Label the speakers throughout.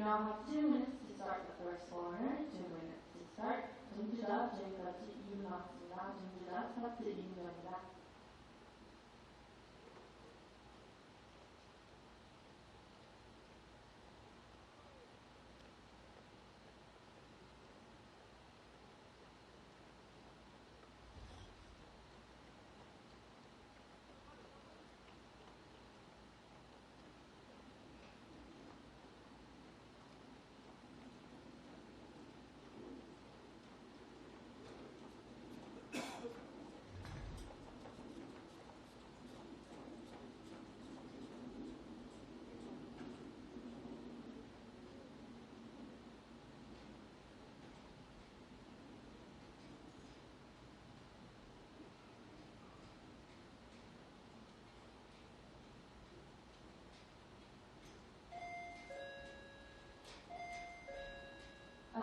Speaker 1: now have 2 minutes to start the first corner, 2 minutes to start. 정지가 저희까지 2분 남았습니다. 정지가 스타트 2분 전입니다.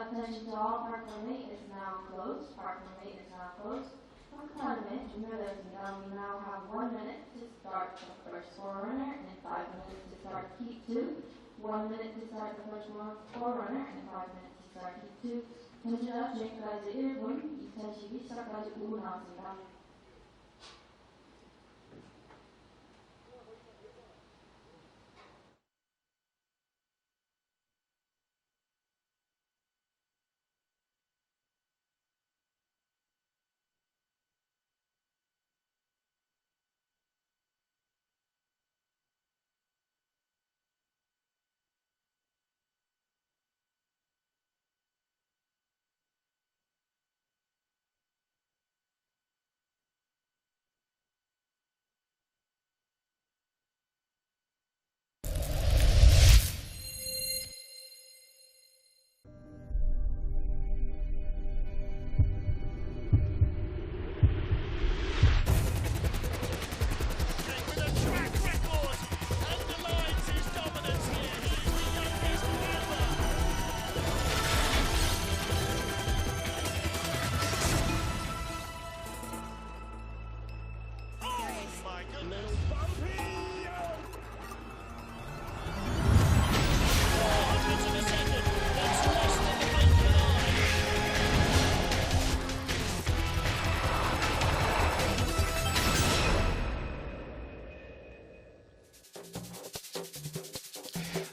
Speaker 1: Attention to all, park limit is now closed. Park limit is now closed. Park limit, we now have 1 minute to start the first forerunner and 5 minutes to start heat 2. 1 minute to start the first forerunner and 5 minutes to start heat 2. 현재가 지금까지 1분, 2012 시작까지 5분 남았습니다.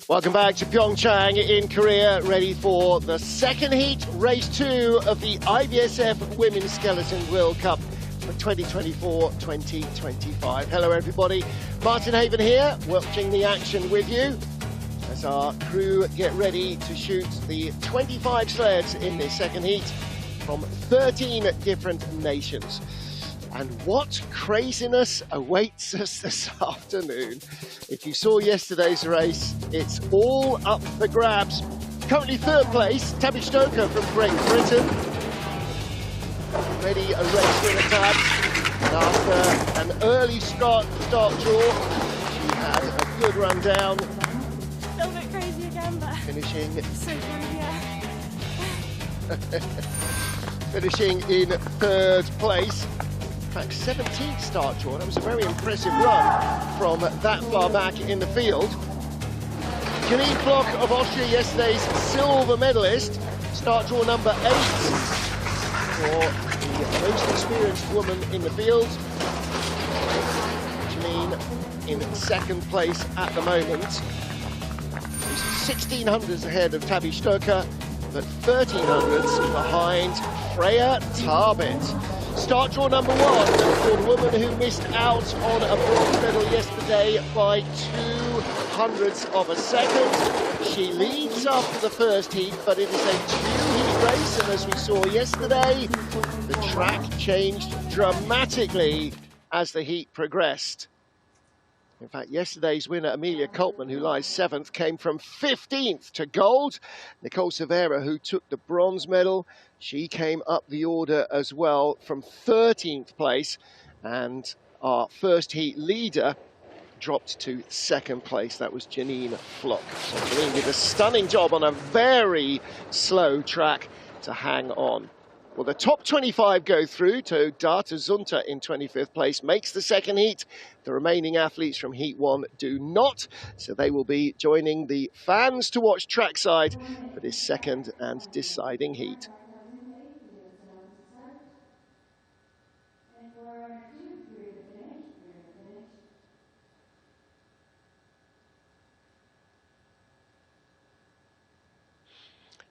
Speaker 2: Welcome back to PyeongChang in Korea, ready for the second heat, race 2 of the IBSF Women's Skeleton World Cup for 2024-2025. Hello everybody, Martin Haven here, watching the action with you as our crew get ready to shoot the 25 sleds in this second heat from 13 different nations. And what craziness awaits us this afternoon. If you saw yesterday's race, it's all up for grabs. Currently third place, Tabby Stoker from Great Britain. Ready a race winner, Tabs. And after an early start draw, she had a good run down.
Speaker 3: A little bit crazy again, but
Speaker 2: finishing
Speaker 3: so fun, yeah.
Speaker 2: Finishing in third place. In fact, 17th start draw. That was a very impressive run from that far back in the field. Janine Flock of Austria, yesterday's silver medalist. Start draw number 8 for the most experienced woman in the field. Janine in second place at the moment. She's 1600s ahead of Tabby Stoker, but 1300s behind Freya Tarbit. Start draw number 1 for the woman who missed out on a bronze medal yesterday by 200ths of a second. She leads after the first heat, but it is a 2-heat race, and as we saw yesterday, the track changed dramatically as the heat progressed. In fact, yesterday's winner, Amelia Coltman, who lies 7th, came from 15th to gold. Nicole Severa, who took the bronze medal, she came up the order as well from 13th place. And our first heat leader dropped to 2nd place. That was Janine Flock. So Janine did a stunning job on a very slow track to hang on. Well, the top 25 go through to Data Zunta in 25th place, makes the second heat. The remaining athletes from Heat 1 do not, so they will be joining the fans to watch trackside for this second and deciding heat.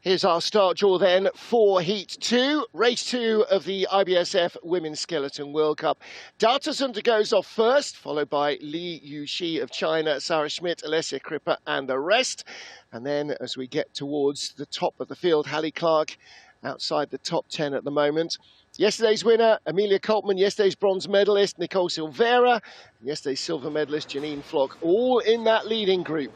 Speaker 2: Here's our start draw then for Heat 2, race 2 of the IBSF Women's Skeleton World Cup. Data Zunta goes off first, followed by Li Yuxi of China, Sarah Schmidt, Alessia Cripper and the rest. And then as we get towards the top of the field, Hallie Clark outside the top 10 at the moment. Yesterday's winner, Amelia Coltman, yesterday's bronze medalist, Nicole Silveira, and yesterday's silver medalist, Janine Flock, all in that leading group.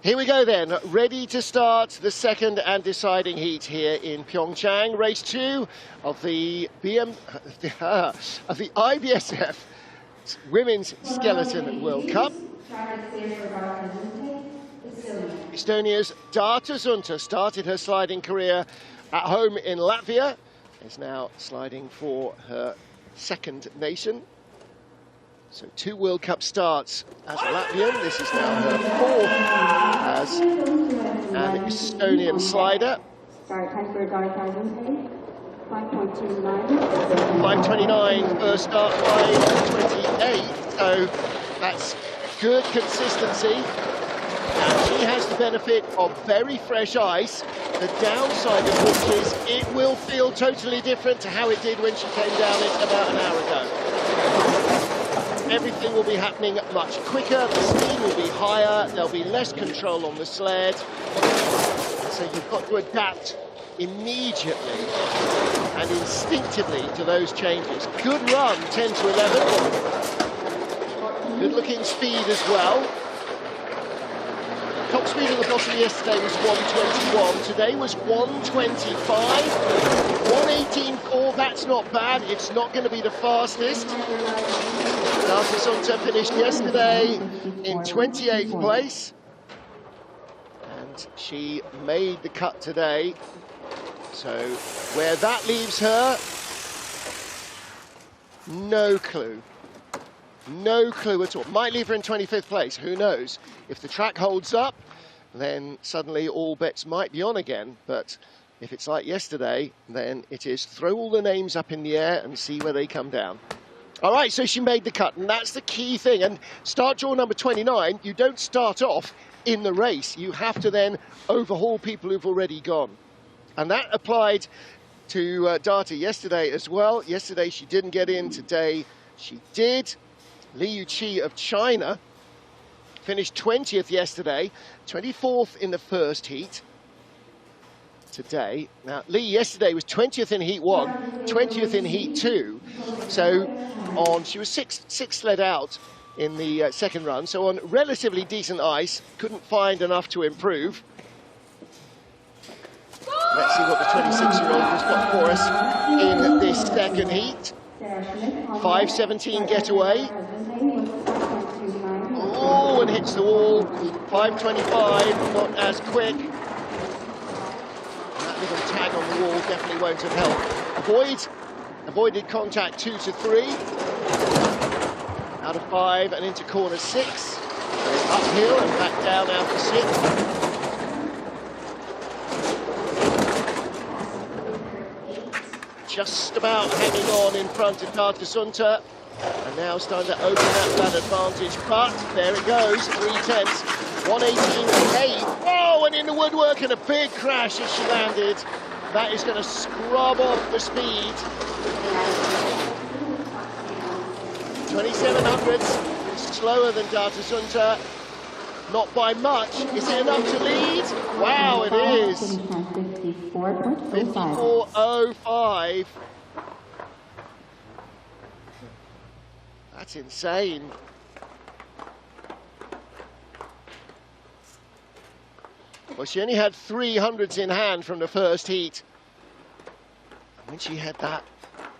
Speaker 2: Here we go then, ready to start the second and deciding heat here in PyeongChang. Race 2 of the IBSF Women's Skeleton World Cup. Estonia's Data Zunta started her sliding career at home in Latvia, is now sliding for her second nation. So 2 World Cup starts as a Latvian. This is now her 4th as an Estonian slider.
Speaker 4: Start time for Data Zunta, 5.29.
Speaker 2: 5.29 first start, 5.28. So that's good consistency. And she has the benefit of very fresh ice. The downside of which is it will feel totally different to how it did when she came down it about an hour ago. Everything will be happening much quicker, the speed will be higher, there'll be less control on the sled. So you've got to adapt immediately and instinctively to those changes. Good run, 10 to 11. Good looking speed as well. Top speed at the bottom yesterday was 121, today was 125. 118.4, that's not bad, it's not going to be the fastest. Data Zunta finished yesterday in 28th place. And she made the cut today. So where that leaves her, no clue. No clue at all. Might leave her in 25th place, who knows? If the track holds up, then suddenly all bets might be on again. But if it's like yesterday, then it is throw all the names up in the air and see where they come down. All right, so she made the cut, and that's the key thing. And start draw number 29, you don't start off in the race. You have to then overhaul people who've already gone. And that applied to Data yesterday as well. Yesterday she didn't get in, today she did. Li Yuqi of China finished 20th yesterday, 24th in the first heat today. Now, Li yesterday was 20th in Heat 1, 20th in Heat 2. So she was six sled out in the second run. So on relatively decent ice, couldn't find enough to improve. Let's see what the 26-year-old has got for us in this second heat. 5.17 getaway. Oh, and hits the wall. 5.25, not as quick. That little tag on the wall definitely won't have helped. Avoided contact 2 to 3. Out of 5 and into corner 6. Uphill and back down out to 6. Just about hanging on in front of Data Zunta, and now starting to open up that advantage, but there it goes, 3/10, 118.8. Whoa, and in the woodwork, and a big crash as she landed. That is going to scrub off the speed. 2700s, slower than Data Zunta. Not by much. Is it enough to lead? Wow, it is. 54.05. That's insane. Well, she only had 300s in hand from the first heat. And when she had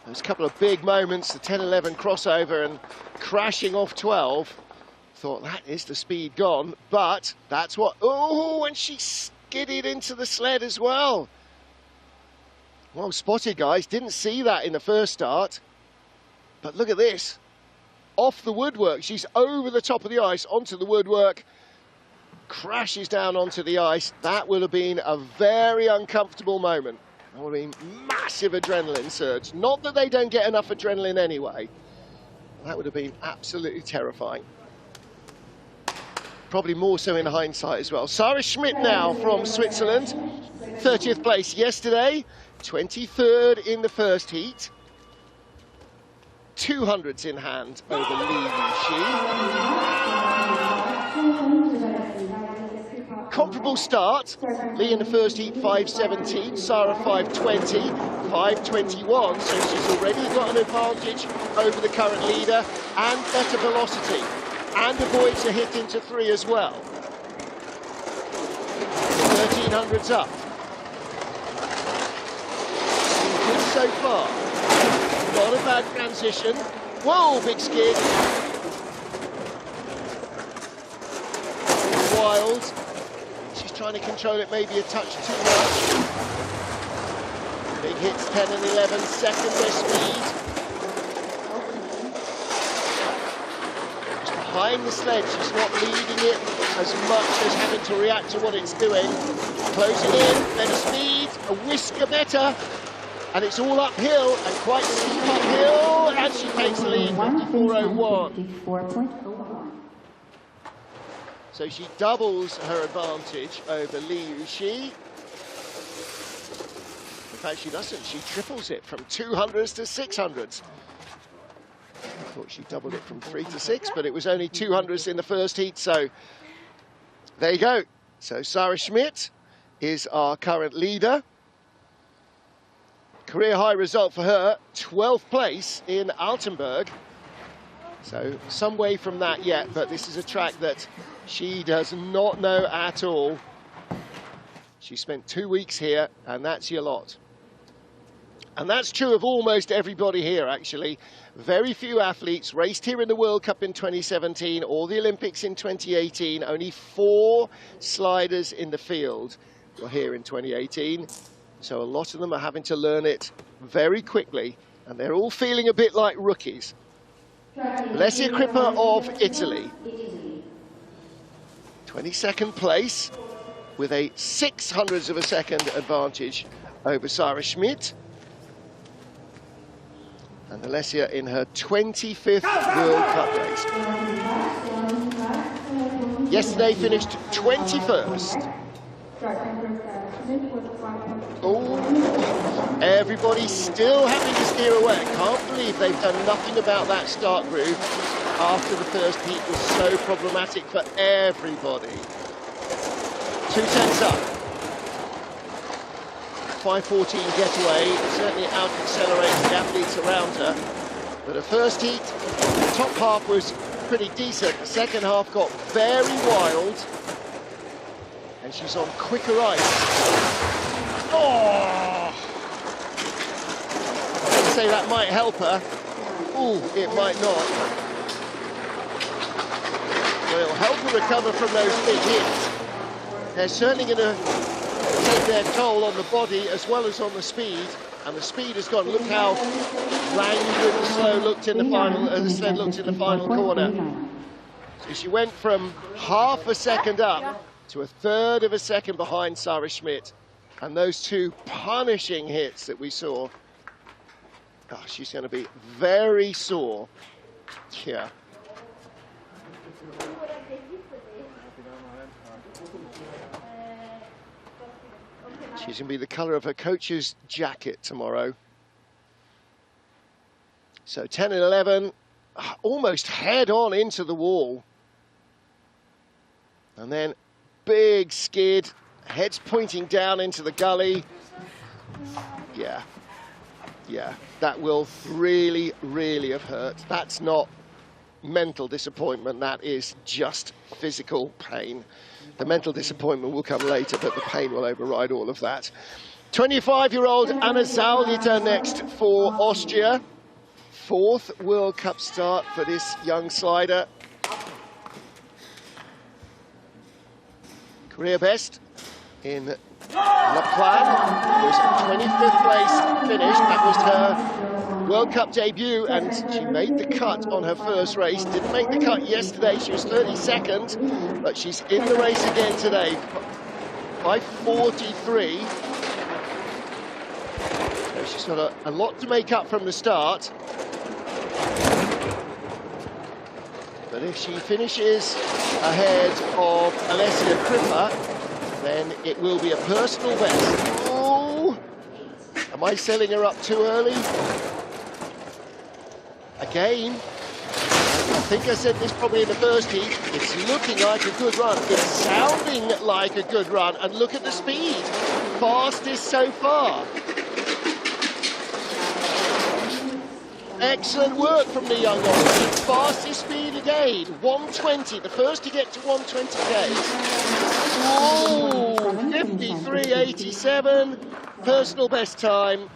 Speaker 2: those couple of big moments, the 10-11 crossover and crashing off 12, thought that is the speed gone, but that's what, oh, and she skidded into the sled as well. Well spotted, guys. Didn't see that in the first start. But look at this. Off the woodwork. She's over the top of the ice, onto the woodwork. Crashes down onto the ice. That would have been a very uncomfortable moment. That would have been massive adrenaline surge. Not that they don't get enough adrenaline anyway. That would have been absolutely terrifying. Probably more so in hindsight as well. Sarah Schmidt now from Switzerland. 30th place yesterday. 23rd in the first heat. 200s in hand over Li Yuxi. Comparable start. Li in the first heat 5.17, Sarah 5.20, 5.21, so she's already got an advantage over the current leader and better velocity, and avoids a hit into 3 as well. 1300s up. Good so far. Not a bad transition. Whoa, big skid. Wild. She's trying to control it maybe a touch too much. Big hits 10 and 11, second their speed. Just behind the sled, she's not leading it as much as having to react to what it's doing. Closing in, better speed, a whisker better. And it's all uphill, and quite steep uphill, and she takes the lead, 54.01. So she doubles her advantage over Li Yuxi. In fact, she doesn't. She triples it from 200s to 600s. I thought she doubled it from 3 to 6, but it was only 200s in the first heat, so there you go. So Sarah Schmidt is our current leader. Career high result for her, 12th place in Altenburg. So some way from that yet, but this is a track that she does not know at all. She spent 2 weeks here, and that's your lot. And that's true of almost everybody here, actually. Very few athletes raced here in the World Cup in 2017 or the Olympics in 2018. Only 4 sliders in the field were here in 2018. So a lot of them are having to learn it very quickly, and they're all feeling a bit like rookies. Alessia Crippa of Italy. 22nd place with a 600th of a second advantage over Sarah Schmidt. And Alessia in her 25th World Cup race. Yesterday finished 21st. Oh, everybody still having to steer away. I can't believe they've done nothing about that start groove after the first heat was so problematic for everybody. 2:10s up. 5:14 getaway, certainly out-accelerates the athletes around her. But the first heat, the top half was pretty decent. The second half got very wild. And she's on quicker ice. Oh! I'd say that might help her. Ooh, it might not. Well, it'll help her recover from those big hits. They're certainly going to take their toll on the body as well as on the speed. And the speed has gone. Look how languid the sled looked in the final corner. So she went from half a second up to a third of a second behind Sarah Schmidt. And those 2 punishing hits that we saw, oh, she's going to be very sore. Yeah. She's going to be the colour of her coach's jacket tomorrow. So 10 and 11, almost head on into the wall. And then big skid, head's pointing down into the gully. Yeah, that will really, really have hurt. That's not mental disappointment, that is just physical pain. The mental disappointment will come later, but the pain will override all of that. 25-year-old Anna Zaulita next for Austria. 4th World Cup start for this young slider. Career best in La Plan was 25th place finish. That was her World Cup debut, and she made the cut on her first race. Didn't make the cut yesterday, she was 32nd, but she's in the race again today by 43. So she's got a lot to make up from the start. But if she finishes ahead of Alessia Crippa, then it will be a personal best. Oh! Am I selling her up too early? Again, I think I said this probably in the first heat, it's looking like a good run. It's sounding like a good run, and look at the speed. Fastest so far. Excellent work from the young one. Fastest speed again, 120, the first to get to 120 k's. Oh, 53.87, personal best time.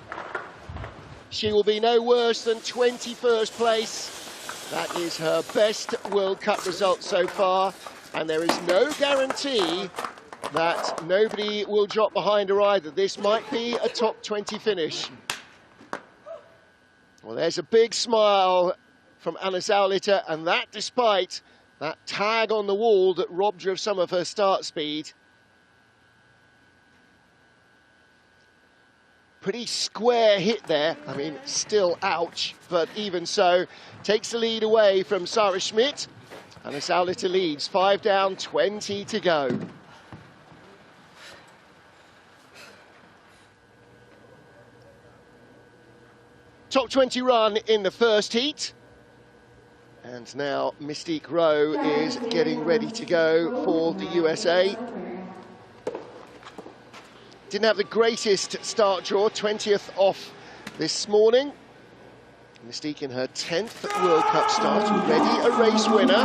Speaker 2: She will be no worse than 21st place. That is her best World Cup result so far, and there is no guarantee that nobody will drop behind her either. This might be a top 20 finish. Well, there's a big smile from Anna Sauliter, and that despite that tag on the wall that robbed her of some of her start speed. Pretty square hit there. I mean, still ouch, but even so, takes the lead away from Sarah Schmidt. Anna Sauliter leads, 5 down, 20 to go. Top 20 run in the first heat. And now Mystique Rowe is getting ready to go for the USA. Didn't have the greatest start draw, 20th off this morning. Mystique in her 10th World Cup start, already a race winner.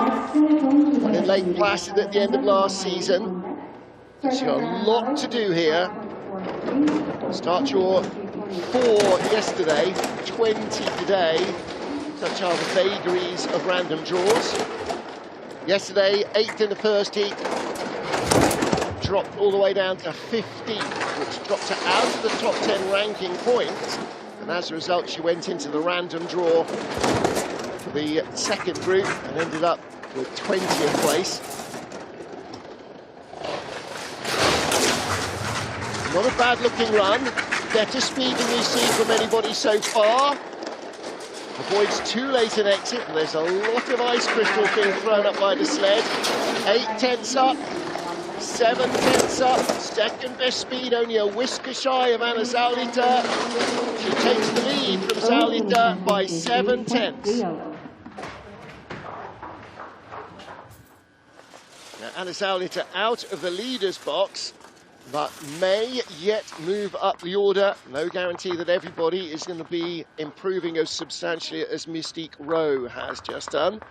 Speaker 2: Won in Lake Placid at the end of last season. She's got a lot to do here. Start draw 4 yesterday, 20 today. Such are the vagaries of random draws. Yesterday, 8th in the first heat, dropped all the way down to 15th, which dropped her out of the top 10 ranking point. And as a result, she went into the random draw for the second group and ended up with 20th place. Not a bad looking run. Better speed than we've seen from anybody so far. Avoids too late an exit, and there's a lot of ice crystals being thrown up by the sled. 8 tenths up, 7 tenths up, second best speed, only a whisker shy of Anna Sauliter. She takes the lead from Sauliter by 7 tenths. Now Anna Sauliter out of the leader's box, but may yet move up the order. No guarantee that everybody is going to be improving as substantially as Mystique Rowe has just done.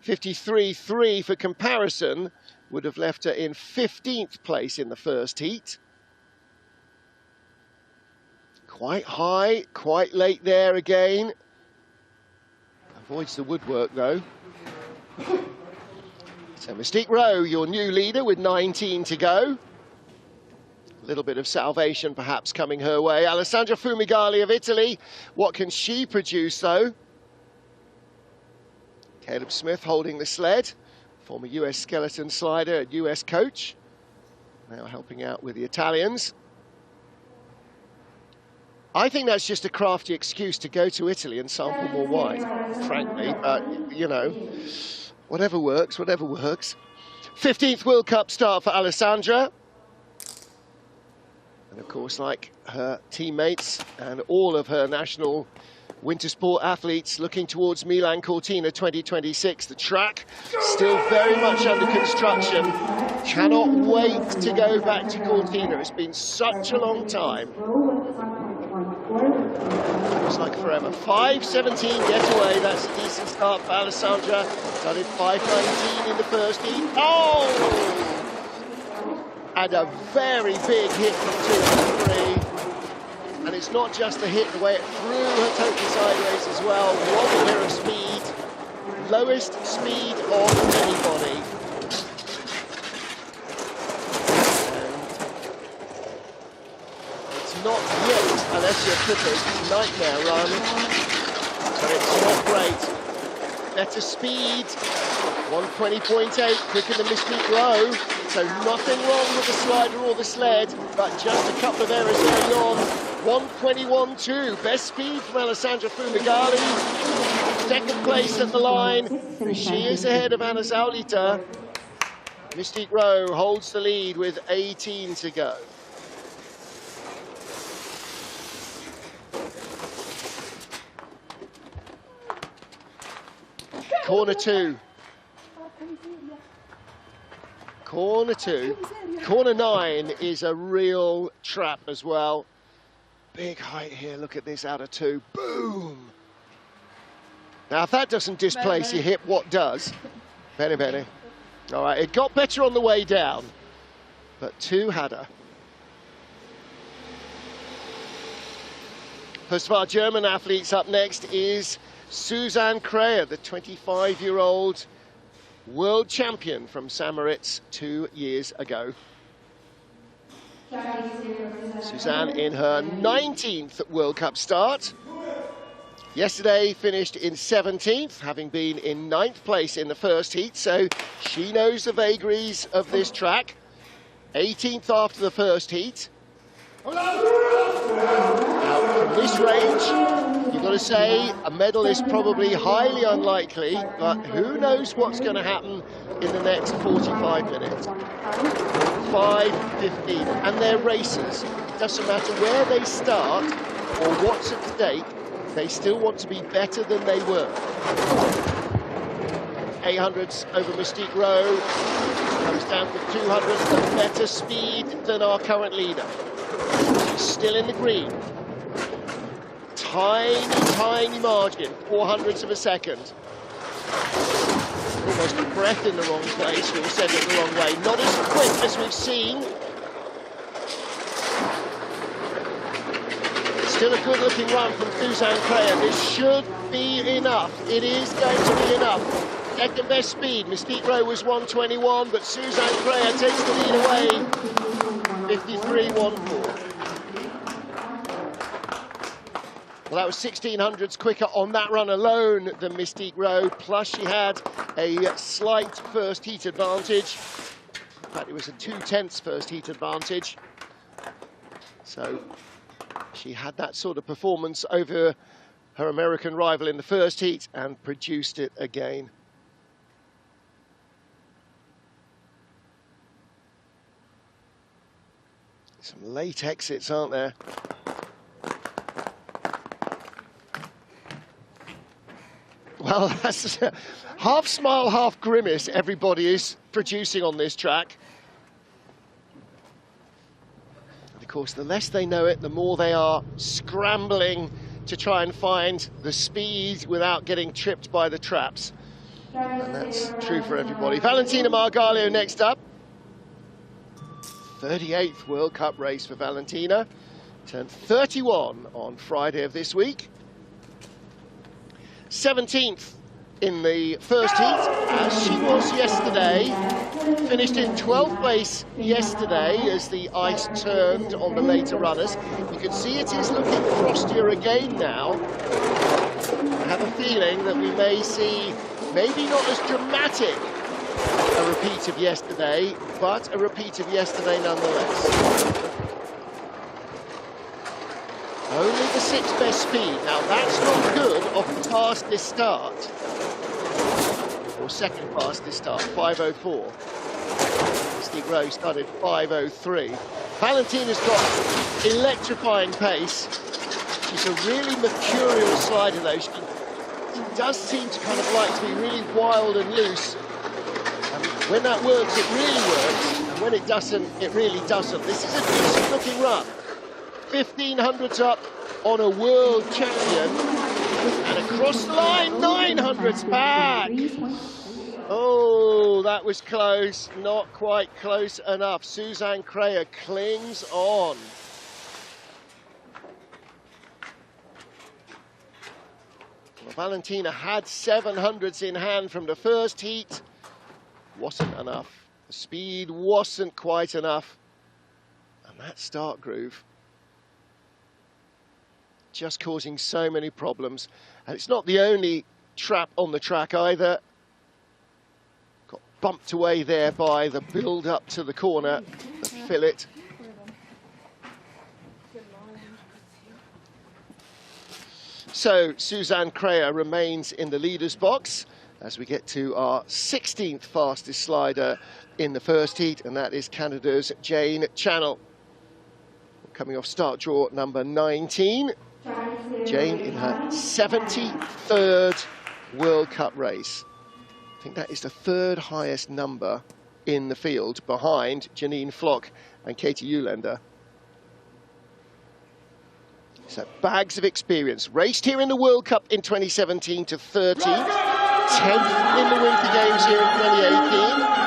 Speaker 2: 53.3 for comparison would have left her in 15th place in the first heat. Quite high, quite late there again. Avoids the woodwork though. So Mystique Rowe, your new leader with 19 to go. A little bit of salvation perhaps coming her way. Alessandra Fumigali of Italy. What can she produce though? Caleb Smith holding the sled. Former US skeleton slider and US coach. Now helping out with the Italians. I think that's just a crafty excuse to go to Italy and sample more wine, frankly. But, you know, whatever works, whatever works. 15th World Cup start for Alessandra. And of course, like her teammates and all of her national winter sport athletes looking towards Milano Cortina 2026, the track still very much under construction. Cannot wait to go back to Cortina. It's been such a long time. Looks like forever. 5:17 getaway. That's a decent start for Alessandra. Done it 5:19 in the first heat. Oh! And a very big hit from 2 and 3. And it's not just the hit, the way it threw her totally sideways as well. Robbing her of speed. Lowest speed of anybody. And it's not yet, unless you're Clippers, nightmare run. But it's not great. Better speed, 120.8, quicker than Mystique Rowe. So nothing wrong with the slider or the sled, but just a couple of errors going on. 121.2, best speed from Alessandra Fumagalli. Second place at the line. She is ahead of Anna Zaulita. Mystique Rowe holds the lead with 18 to go. Corner two. Corner two. Corner 9 is a real trap as well. Big height here, look at this out of 2. Boom! Now, if that doesn't displace your hip, what does? Bene. All right, it got better on the way down, but 2 had her. First of our German athletes up next is Susanne Kreher, the 25-year-old world champion from St. Moritz 2 years ago. Suzanne in her 19th World Cup start. Yesterday finished in 17th, having been in 9th place in the first heat, so she knows the vagaries of this track. 18th after the first heat. Now, from this range, you've got to say a medal is probably highly unlikely, but who knows what's going to happen in the next 45 minutes. 5:15, and they're racers. It doesn't matter where they start or what's at stake, they still want to be better than they were. 800s over Mystique Rowe, comes down to 200s, and better speed than our current leader. She's still in the green. Tiny margin, 400ths of a second. Almost a breath in the wrong place, we'll send it the wrong way. Not as quick as we've seen. Still a good looking run from Suzanne Kreher. This should be enough. It is going to be enough. Second best speed. Mystique Rowe was 121, but Suzanne Kreher takes the lead away. 53.14. Well, that was 1600ths quicker on that run alone than Mystique Rowe, plus she had a slight first heat advantage. In fact, it was a 2/10 first heat advantage. So she had that sort of performance over her American rival in the first heat and produced it again. Some late exits, aren't there? Well, that's half smile, half grimace everybody is producing on this track. And of course, the less they know it, the more they are scrambling to try and find the speed without getting tripped by the traps. And that's true for everybody. Valentina Margalio next up. 38th World Cup race for Valentina. Turned 31 on Friday of this week. 17th in the first heat, as she was yesterday. Finished in 12th place yesterday as the ice turned on the later runners. You can see it is looking frostier again now. I have a feeling that we may see, maybe not as dramatic a repeat of yesterday, but a repeat of yesterday nonetheless. Only the 6th best speed. Now that's not good off the fastest start. Or second fastest start, 5:04. Mystique Rowe started 5:03. Valentina's got electrifying pace. She's a really mercurial slider though. She does seem to kind of like to be really wild and loose. And when that works, it really works. And when it doesn't, it really doesn't. This is a decent looking run. 1500s up on a world champion, and across the line, 900s back. Oh, that was close, not quite close enough. Suzanne Kreher clings on. Well, Valentina had 700s in hand from the first heat. Wasn't enough. The speed wasn't quite enough. And that start groove. just causing so many problems. And it's not the only trap on the track either. Got bumped away there by the build up to the corner, the fillet. So Suzanne Creyer remains in the leader's box as we get to our 16th fastest slider in the first heat, and that is Canada's Jane Channell. Coming off start draw number 19. Jane in her 73rd World Cup race. I think that is the third highest number in the field, behind Janine Flock and Katie Uhlaender. So bags of experience. Raced here in the World Cup in 2017 to 13th. 10th in the Winter Games here in 2018.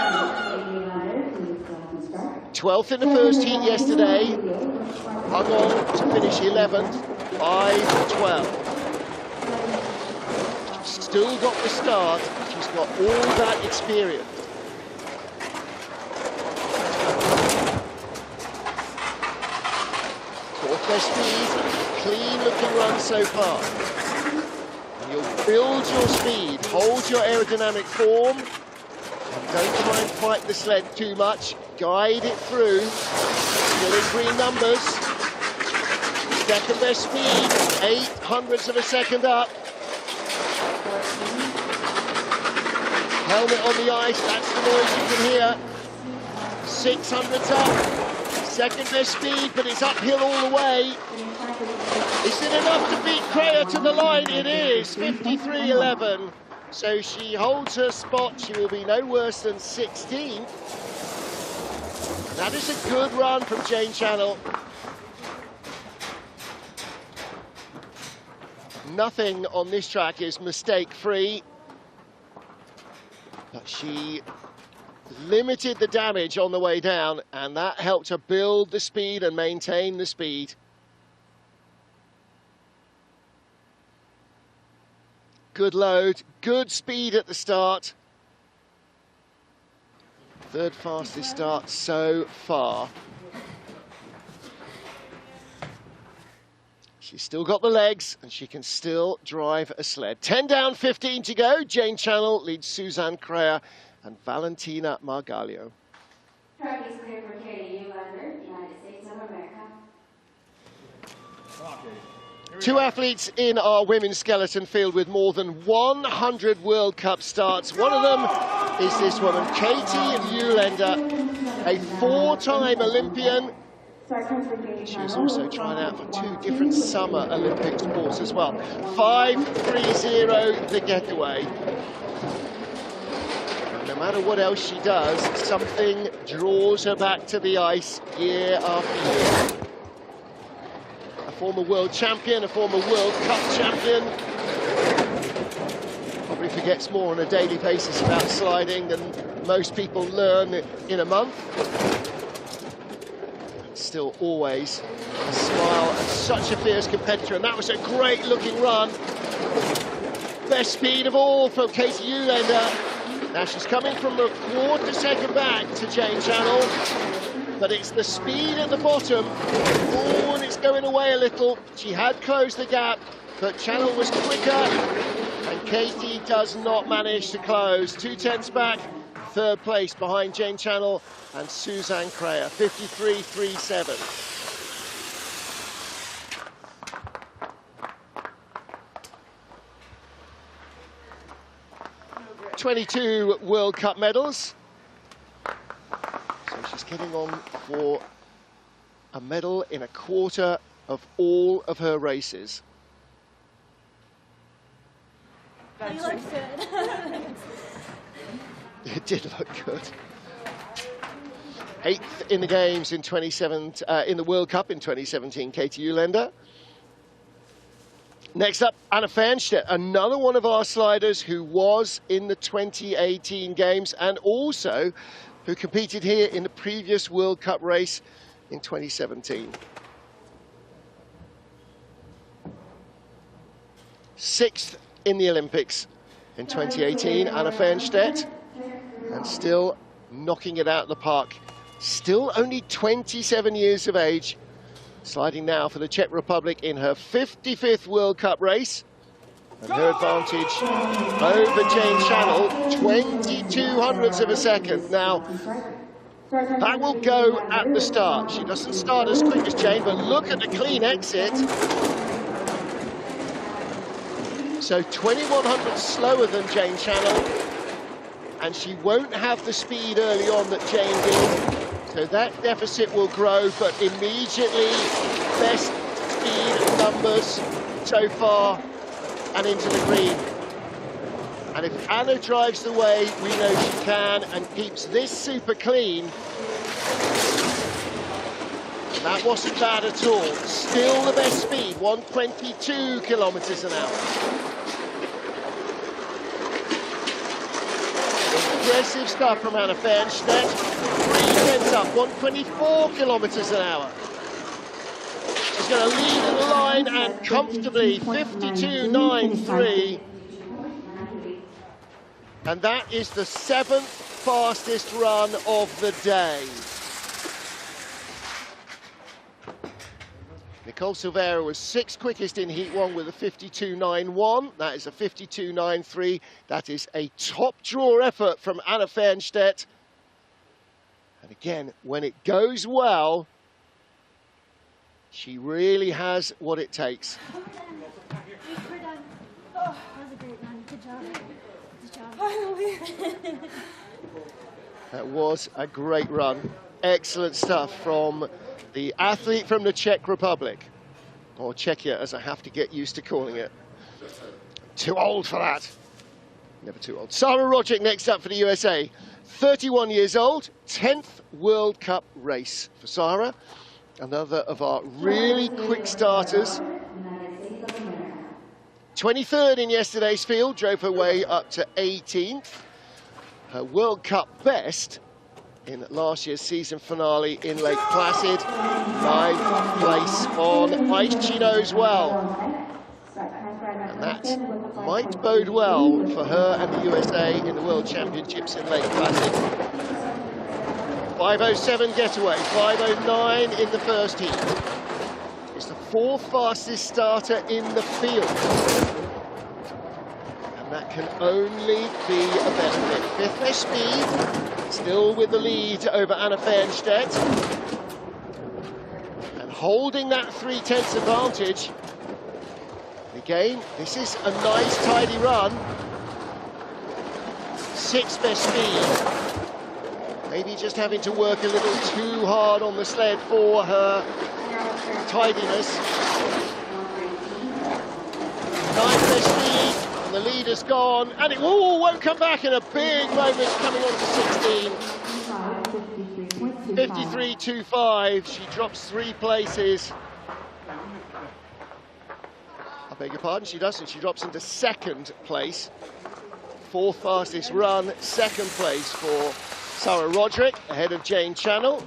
Speaker 2: 12th in the first heat yesterday. Hung on to finish 11th, 5-12. She's still got the start. She's got all that experience. Fourth best speed. Clean looking run so far. And you'll build your speed, hold your aerodynamic form, and don't try and fight the sled too much. Guide it through. Still in green numbers. Second best speed, 0.08 of a second up. Helmet on the ice, that's the noise you can hear. 600s up. Second best speed, but it's uphill all the way. Is it enough to beat Creyer to the line? It is, 53.11. So she holds her spot. She will be no worse than 16th. That is a good run from Jane Channell. Nothing on this track is mistake-free. But she limited the damage on the way down, and that helped her build the speed and maintain the speed. Good load, good speed at the start. Third fastest start so far. She's still got the legs, and she can still drive a sled. 10 down, 15 to go. Jane Channell leads Suzanne Creyer and Valentina Margallo.
Speaker 4: Track is clear for Katie Uhlaender, United States of America.
Speaker 2: Two athletes in our women's skeleton field with more than 100 World Cup starts. One of them is this woman, Katie Uhlaender, a four-time Olympian. She was also trying out for two different summer Olympic sports as well. 5.30 the getaway. No matter what else she does, something draws her back to the ice year after year. A former world champion, a former World Cup champion. Probably forgets more on a daily basis about sliding than most people learn in a month. Still always a smile and such a fierce competitor, and that was a great looking run. Best speed of all from Katie Uhlaender. Now she's coming from a quarter second back to Jane Channell, but it's the speed at the bottom. Oh, and it's going away a little. She had closed the gap, but Channell was quicker, and Katie does not manage to close. 2/10 back, third place behind Jane Channell and Suzanne Creyer, 53.37. '22 World Cup medals. So she's getting on for a medal in a quarter of all of her races.
Speaker 3: You look good.
Speaker 2: It did look good. 8th in the games in in the World Cup in 2017, Katie Uhlaender. Next up, Anna Fernstedt, another one of our sliders who was in the 2018 games and also who competed here in the previous World Cup race in 2017. 6th in the Olympics in 2018, Anna Fernstedt, and still knocking it out of the park. Still only 27 years of age, Sliding now for the Czech Republic in her 55th World Cup race. And her advantage over Jane Channel, 22 hundredths of a second. Now, that will go at the start. She doesn't start as quick as Jane, but look at the clean exit. So 21 hundredths slower than Jane Channel, and she won't have the speed early on that Jane did. So that deficit will grow, but immediately best speed numbers so far and into the green. And if Anna drives the way we know she can and keeps this super clean, that wasn't bad at all. Still the best speed, 122 kilometers an hour. Impressive stuff from Anna Fernstedt. 3 tenths up, 124 kilometers an hour. She's going to lead in the line and comfortably 52.93. And that is the 7th fastest run of the day. Nicole Silveira was 6th quickest in Heat 1 with a 52.91. That is a 52.93. That is a top draw effort from Anna Fernstedt. And again, when it goes well, she really has what it takes.
Speaker 3: We're done. Oh, that was a great run. Good job. Good job. Finally.
Speaker 2: That was a great run. Excellent stuff from the athlete from the Czech Republic, or Czechia, as I have to get used to calling it. Too old for that. Never too old. Sarah Roderick next up for the USA. 31 years old, 10th World Cup race for Sarah. Another of our really quick starters. 23rd in yesterday's field, drove her way up to 18th. Her World Cup best in last year's season finale in Lake Placid. 9th place on ice, she knows well. And that might bode well for her and the USA in the World Championships in Lake Placid. 5:07 getaway, 5:09 in the first heat. It's the 4th fastest starter in the field. And that can only be a benefit. 5th best speed, still with the lead over Anna Fernstedt. And holding that 3 tenths advantage. Again, this is a nice tidy run. 6th best speed. Maybe just having to work a little too hard on the sled for her tidiness. 9th best speed, and the lead is gone, and it won't come back in a big moment coming on to 16. 53.25, she drops 3 places. I beg your pardon, she doesn't, she drops into 2nd place. 4th fastest run, 2nd place for Sarah Roderick, ahead of Jane Channel.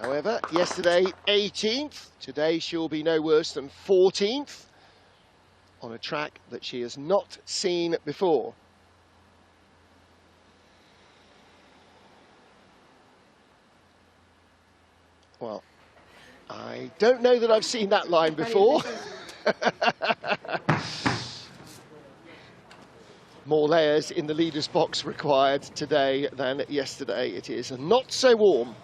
Speaker 2: However, yesterday 18th, today she'll be no worse than 14th on a track that she has not seen before. Well, I don't know that I've seen that line before. More layers in the leader's box required today than yesterday. It is not so warm.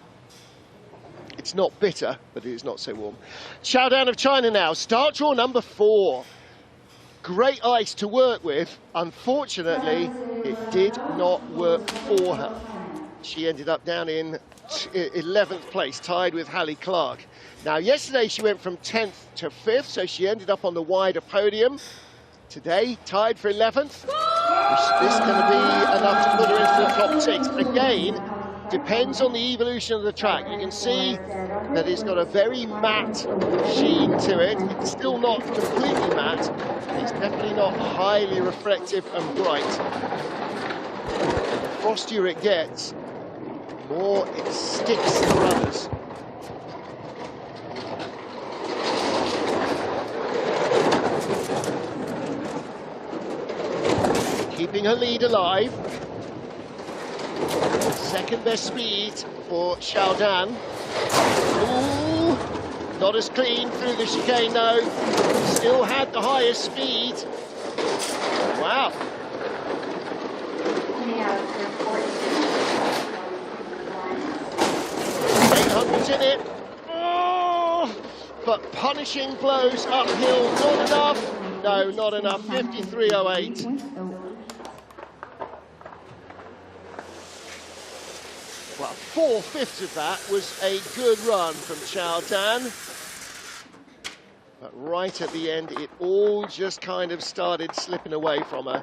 Speaker 2: It's not bitter, but it is not so warm. Showdown of China now. Start draw number 4. Great ice to work with. Unfortunately, it did not work for her. She ended up down in 11th place, tied with Hallie Clark. Now, yesterday she went from 10th to 5th, so she ended up on the wider podium. Today, tied for 11th. Is this going to be enough to put her into the top 6? Again, depends on the evolution of the track. You can see that it's got a very matte sheen to it. It's still not completely matte. It's definitely not highly reflective and bright. The frostier it gets, the more it sticks to runners. Keeping her lead alive. 2nd best speed for showdown. Ooh, not as clean through the chicane though. Still had the highest speed. Wow. 800's in it. Oh, but punishing blows uphill, not enough. No, not enough. 53.08. Well, 4/5 of that was a good run from Xiaodan. But right at the end, it all just kind of started slipping away from her.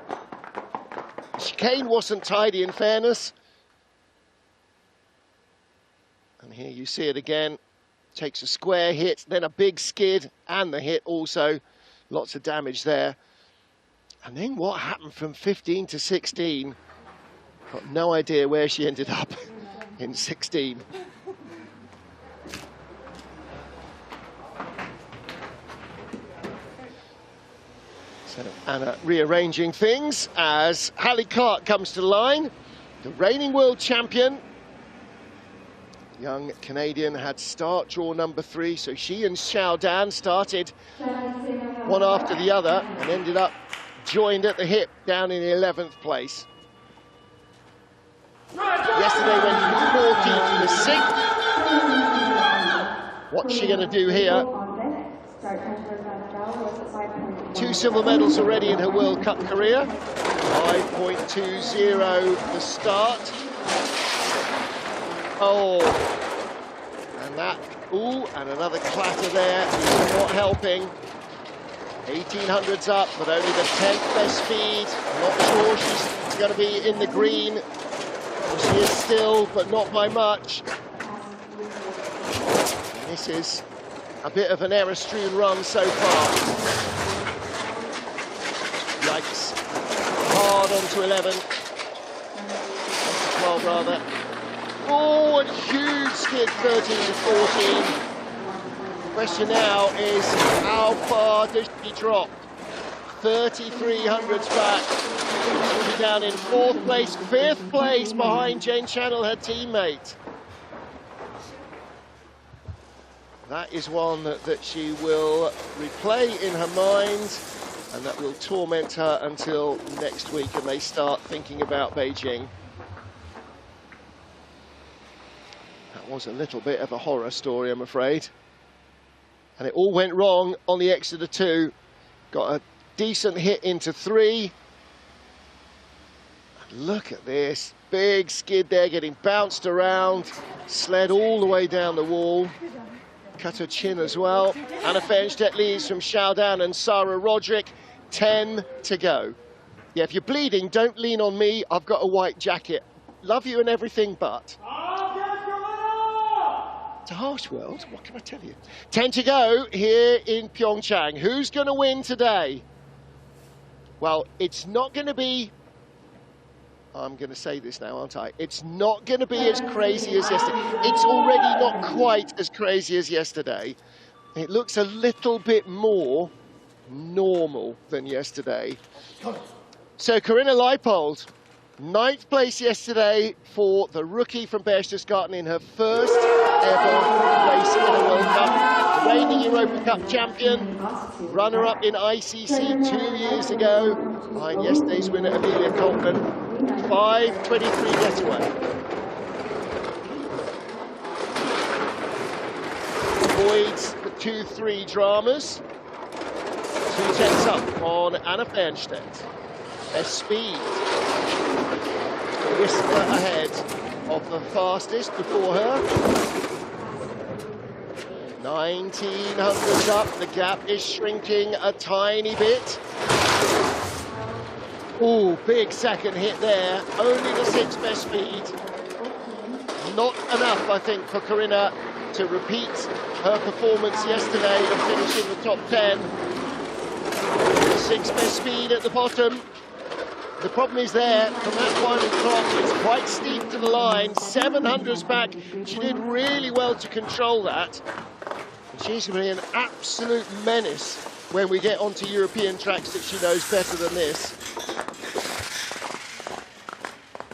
Speaker 2: The chicane wasn't tidy, in fairness. And here you see it again. Takes a square hit, then a big skid, and the hit also. Lots of damage there. And then what happened from 15 to 16? Got no idea where she ended up in 16. So Anna rearranging things as Hallie Clark comes to the line. The reigning world champion. Young Canadian had start draw number 3, so she and Xiaodan started one after the other and ended up joined at the hip down in 11th place. Yesterday went from 14th to 6th. What's she going to do here? 2 silver medals already in her World Cup career. 5.20 the start. Oh, and that, ooh, and another clatter there, not helping. 1800's up, but only the 10th best speed. Not sure she's going to be in the green. She is still, but not by much. And this is a bit of an error-strewn run so far. Yikes. Hard onto 11. 12 rather. Oh, and huge skid, 13 to 14. The question now is, how far does she drop? 3,300's back. She'll be down in 4th place, 5th place behind Jane Channel, her teammate. That is one that she will replay in her mind, and that will torment her until next week, and they start thinking about Beijing. Was a little bit of a horror story, I'm afraid. And it all went wrong on the exit of 2. Got a decent hit into 3. And look at this. Big skid there, getting bounced around. Sled all the way down the wall. Cut her chin as well. Anna Fernstedt leads from Xiaodan and Sarah Roderick. 10 to go. Yeah, if you're bleeding, don't lean on me. I've got a white jacket. Love you and everything, but... It's a harsh world, what can I tell you? 10 to go here in PyeongChang. Who's going to win today? Well, it's not going to be... I'm going to say this now, aren't I? It's not going to be as crazy as yesterday. It's already not quite as crazy as yesterday. It looks a little bit more normal than yesterday. So, Corinna Leipold, 9th place yesterday for the rookie from Berchtesgaden in her first ever race in a World Cup. The reigning Europa Cup champion, runner-up in ICC 2 years ago, behind yesterday's winner Amelia Coltman. 5:23 getaway. Avoids the 2-3 dramas. 2/10 up on Anna Fernstedt. Best speed. Whisper ahead of the fastest before her. 1900's up, the gap is shrinking a tiny bit. Ooh, big second hit there, only the 6th best speed. Not enough, I think, for Corinna to repeat her performance yesterday and finish in the top 10. The 6th best speed at the bottom. The problem is there, from that final clock, it's quite steep to the line. 700's back. She did really well to control that. And she's going to be an absolute menace when we get onto European tracks that she knows better than this.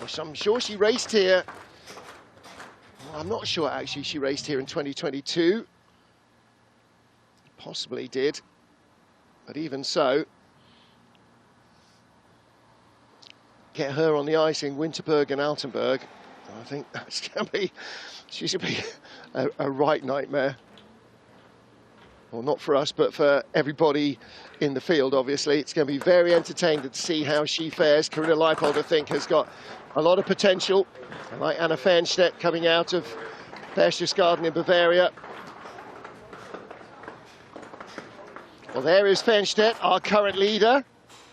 Speaker 2: Which I'm sure she raced here I'm not sure actually she raced here in 2022. Possibly did, but even so, get her on the ice in Winterberg and Altenburg. I think that's going to be, she's going to be a right nightmare. Well, not for us, but for everybody in the field, obviously. It's going to be very entertaining to see how she fares. Corinna Leipold, I think, has got a lot of potential. I like Anna Fernstedt coming out of Berchtesgaden in Bavaria. Well, there is Fernstedt, our current leader.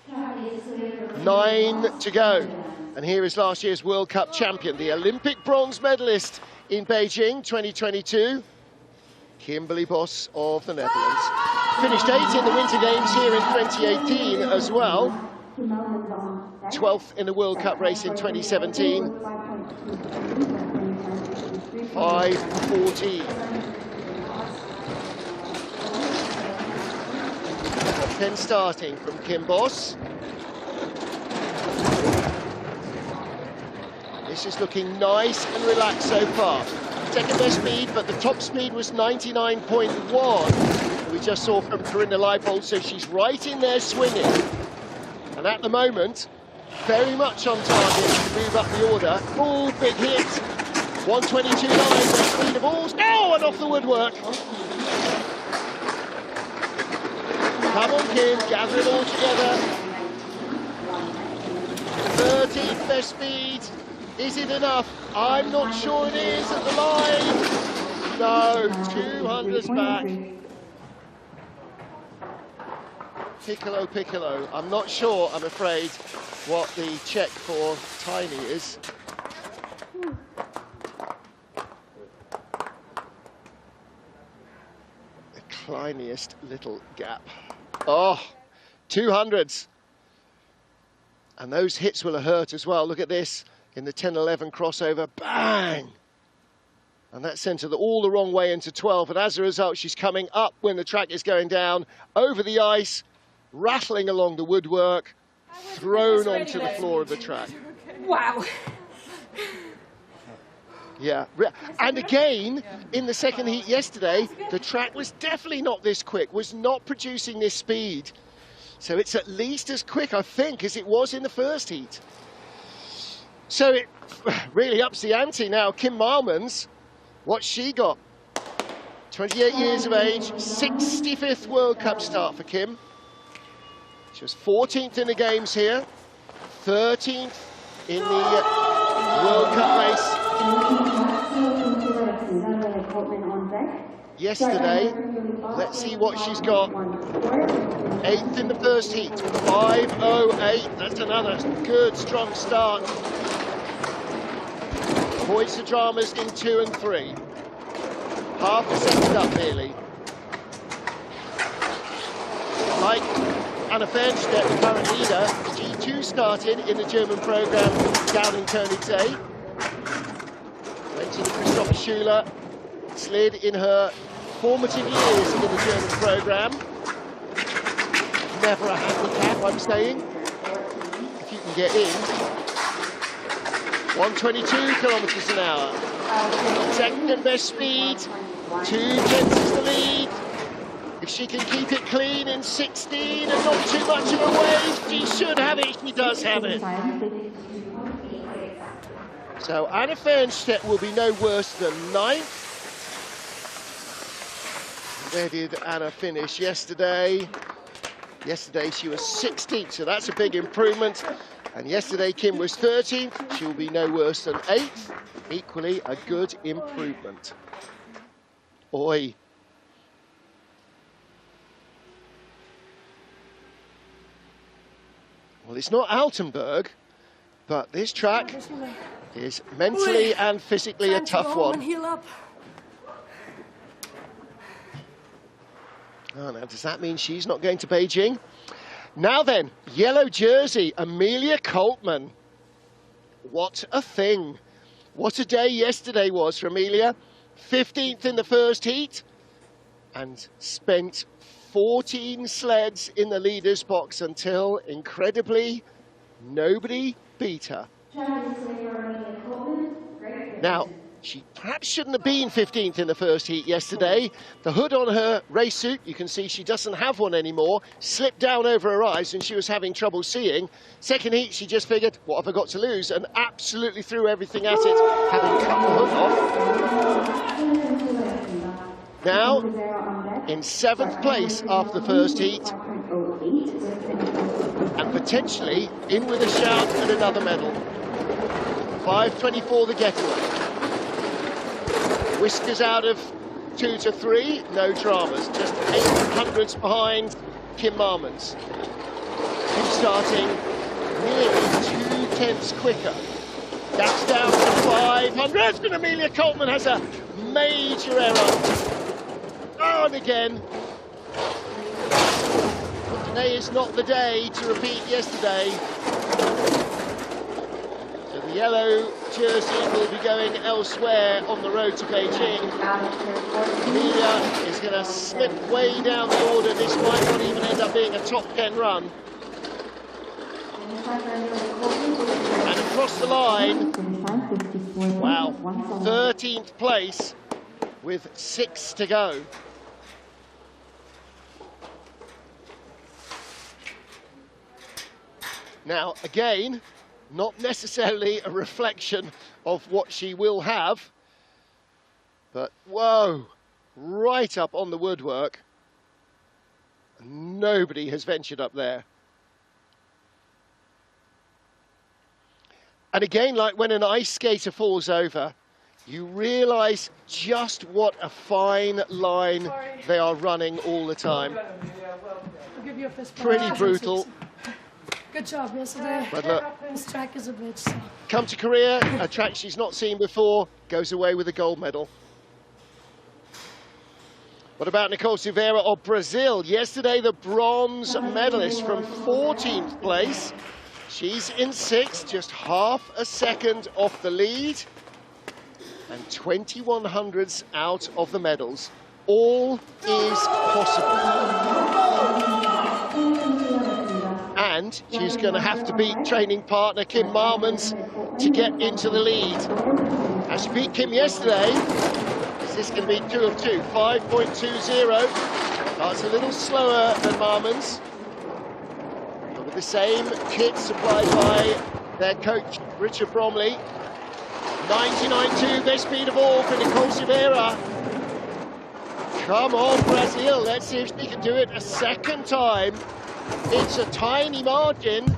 Speaker 2: 9 to go. And here is last year's World Cup champion, the Olympic bronze medalist in Beijing 2022, Kimberly Bos of the Netherlands. Finished 8th in the Winter Games here in 2018 as well. 12th in the World Cup race in 2017. 5:14. Top 10 starting from Kim Bos. This is looking nice and relaxed so far. Second best speed, but the top speed was 99.1. We just saw from Corinna Leipold, so she's right in there swinging. And at the moment, very much on target to move up the order. Oh, big hit. 122.9, the speed of all. Oh, and off the woodwork. Come on, Kim, gather it all together. 13th best speed. Is it enough? I'm not sure it is at the line. No, 200's back. Piccolo. I'm not sure, I'm afraid, what the check for Tiny is. The tiniest little gap. Oh, 200s. And those hits will have hurt as well. Look at this. In the 10-11 crossover, bang! And that sent her all the wrong way into 12. And as a result, she's coming up when the track is going down, over the ice, rattling along the woodwork, thrown onto the floor of the track.
Speaker 3: Wow.
Speaker 2: Yeah, and again, in the second heat yesterday, the track was definitely not this quick, was not producing this speed. So it's at least as quick, I think, as it was in the first heat. So it really ups the ante now. Kim Malmans, what's she got? 28 years of age, 65th World Cup start for Kim. She was 14th in the games here, 13th in the World Cup race yesterday. Let's see what she's got. 8th in the first heat, 5:08. That's another good, strong start. Avoids the dramas in 2 and 3. Half a second up, nearly. Like Anna Fernstedt, the current leader, she too started in the German program down in Königssee. Went to the Christopher Schuler, slid in her formative years in the German program. Never a handicap, I'm saying, if you can get in. 122 kilometers an hour. Second best speed, 2/10 is the lead. If she can keep it clean in 16 and not too much of a wave, she should have it. She does have it. So Anna Fernstedt will be no worse than 9th. Where did Anna finish yesterday? Yesterday she was 16th, so that's a big improvement. And yesterday Kim was 13th. She will be no worse than 8th. Equally a good improvement. Oi. Well, it's not Altenburg, but this track is mentally and physically a tough one. Oh, now, does that mean she's not going to Beijing? Now then, yellow jersey, Amelia Coltman. What a thing. What a day yesterday was for Amelia. 15th in the first heat and spent 14 sleds in the leader's box until, incredibly, nobody beat her. Now, She perhaps shouldn't have been 15th in the first heat yesterday. The hood on her race suit, you can see she doesn't have one anymore, slipped down over her eyes and she was having trouble seeing. Second heat, she just figured, what have I got to lose? And absolutely threw everything at it, having cut the hood off. Now, in 7th place after the first heat, and potentially in with a shout at another medal. 5:24 the getaway. Whiskers out of 2 to 3, no dramas, just 800s behind Kim Marmons. Kim starting nearly 2/10 quicker. That's down to 500s, and Amelia Coltman has a major error. Oh, and again. But today is not the day to repeat yesterday. So the yellow jersey will be going elsewhere on the road to Beijing. Amelia is going to slip way down the order. This might not even end up being a top 10 run. And across the line, wow, 13th place with 6 to go. Now, again, not necessarily a reflection of what she will have, but whoa, right up on the woodwork. Nobody has ventured up there. And again, like when an ice skater falls over, you realise just what a fine line they are running all the time.
Speaker 3: I'll give you a fist bump.
Speaker 2: Pretty brutal.
Speaker 3: Good job yesterday.
Speaker 2: But look,
Speaker 3: This track is a bitch. So.
Speaker 2: come to Korea, a track she's not seen before, goes away with a gold medal. What about Nicole Silveira of Brazil? Yesterday, the bronze medalist from 14th place. She's in 6th, just half a second off the lead. And 2100s out of the medals. All is possible. And she's going to have to beat training partner Kim Marmons to get into the lead. As she beat Kim yesterday, is this going to be 2 of 2? 5.20. That's a little slower than Marmons. But with the same kit supplied by their coach, Richard Bromley. 99.2, best speed of all for Nicole Silveira. Come on, Brazil. Let's see if she can do it a second time. It's a tiny margin,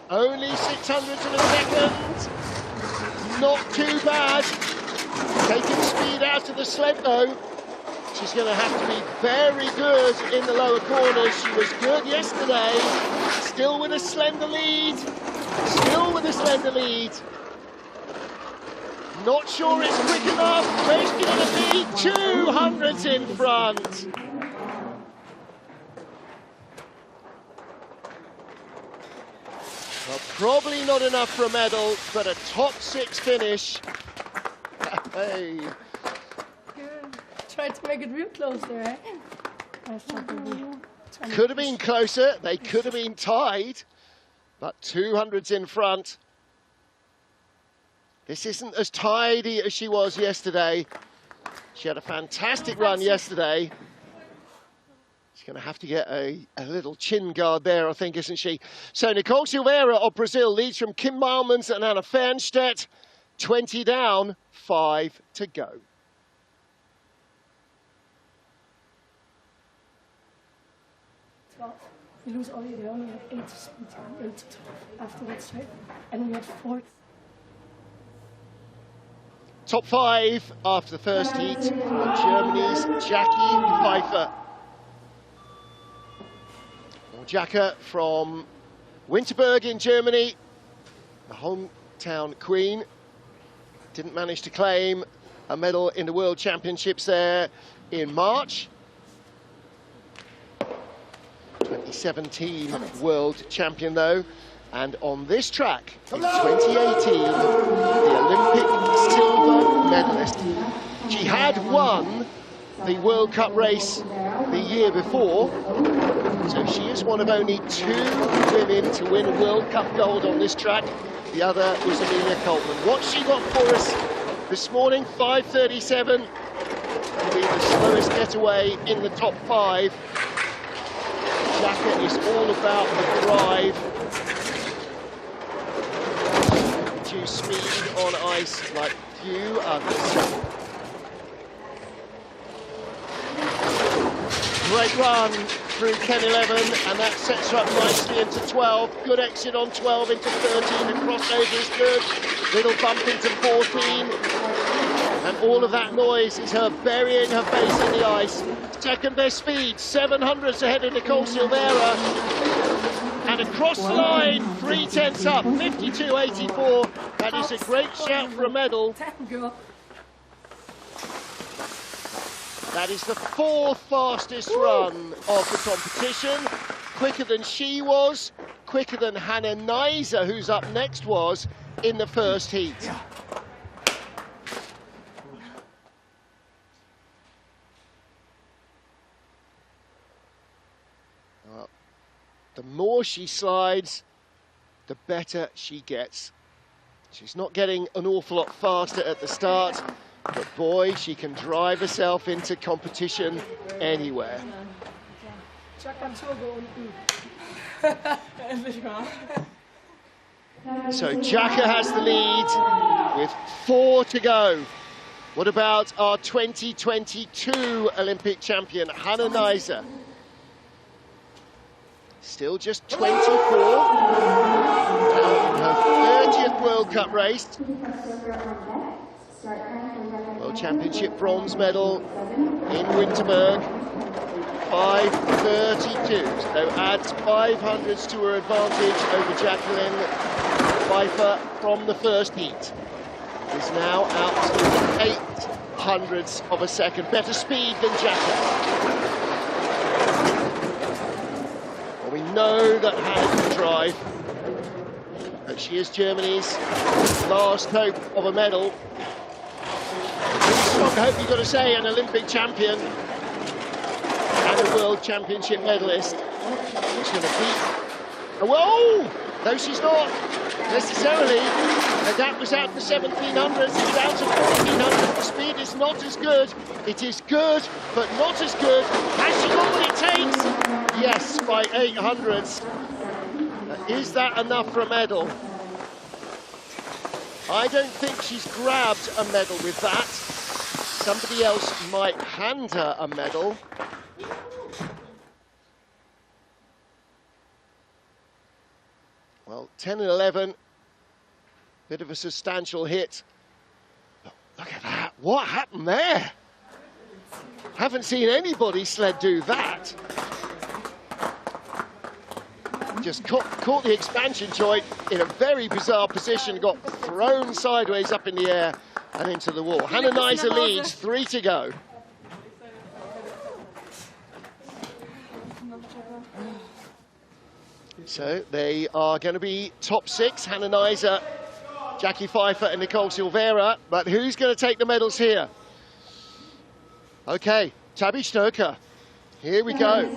Speaker 2: only 600ths of a second. Not too bad. Taking speed out of the sled though. She's going to have to be very good in the lower corners. She was good yesterday. Still with a slender lead. Still with a slender lead. Not sure it's quick enough. Where's she going to be? 200s in front. Well, probably not enough for a medal, but a top 6 finish. Hey.
Speaker 3: Tried to make it real close there, eh?
Speaker 2: Could have been closer. They could have been tied, but 200s in front. This isn't as tidy as she was yesterday. She had a fantastic run yesterday. She's going to have to get a little chin guard there, I think, isn't she? So Nicole Silveira of Brazil leads from Kim Marmons and Anna Fernstedt. 20 down, 5 to go.
Speaker 3: You lose only, they only have 8 speed, 8 to 12 after that straight. And we had 4th.
Speaker 2: Top 5 after the first heat for Germany's Jackie Pfeiffer. Jacka from Winterberg in Germany, the hometown queen, didn't manage to claim a medal in the World Championships there in March. 2017 World Champion though, and on this track in 2018, the Olympic silver medalist. She had won the World Cup race the year before, so she is one of only 2 women to win a World Cup gold on this track. The other was Amelia Coltman. What's she got for us this morning, 5:37. Will be the slowest getaway in the top 5. Jacka is all about the drive. To speed on ice like few others. Great run through 10-11, and that sets her up nicely into 12. Good exit on 12 into 13, and crossover is good. Little bump into 14. And all of that noise is her burying her face in the ice. Second best speed, 700s ahead of Nicole Silveira. And across the line, 3/10 up, 52.84. That is a great shout for a medal. That is the 4th fastest run of the competition. Quicker than she was, quicker than Hannah Neiser, who's up next, was in the first heat. Well, the more she slides, the better she gets. She's not getting an awful lot faster at the start, but boy, she can drive herself into competition anywhere. So Jacka has the lead with 4 to go. What about our 2022 Olympic champion, Hannah Neiser? Still just 24. Now in her 30th World Cup race. World Championship bronze medal in Winterberg. 5:32. So adds 500s to her advantage over Jacqueline Pfeiffer from the first heat. Is now out to 800s of a second. Better speed than Jacka. Well, we know that Hannah can drive. But she is Germany's last hope of a medal. Strong hope, you've got to say, an Olympic champion and a World Championship medalist. She's going to beat. Whoa! No, she's not necessarily. And that was out to 1700s. It's out to 1400s. The speed is not as good. It is good, but not as good. Has she got what it takes? Yes, by 800s. Is that enough for a medal? I don't think she's grabbed a medal with that. Somebody else might hand her a medal. Well, 10 and 11, bit of a substantial hit. But look at that, what happened there? Haven't seen anybody sled do that. Just caught the expansion joint in a very bizarre position, got thrown sideways up in the air and into the wall. Hannah Neiser leads, 3 to go. So they are going to be top 6, Hannah Neiser, Jackie Pfeiffer and Nicole Silveira. But who's going to take the medals here? Okay, Tabby Stoker. Here we go.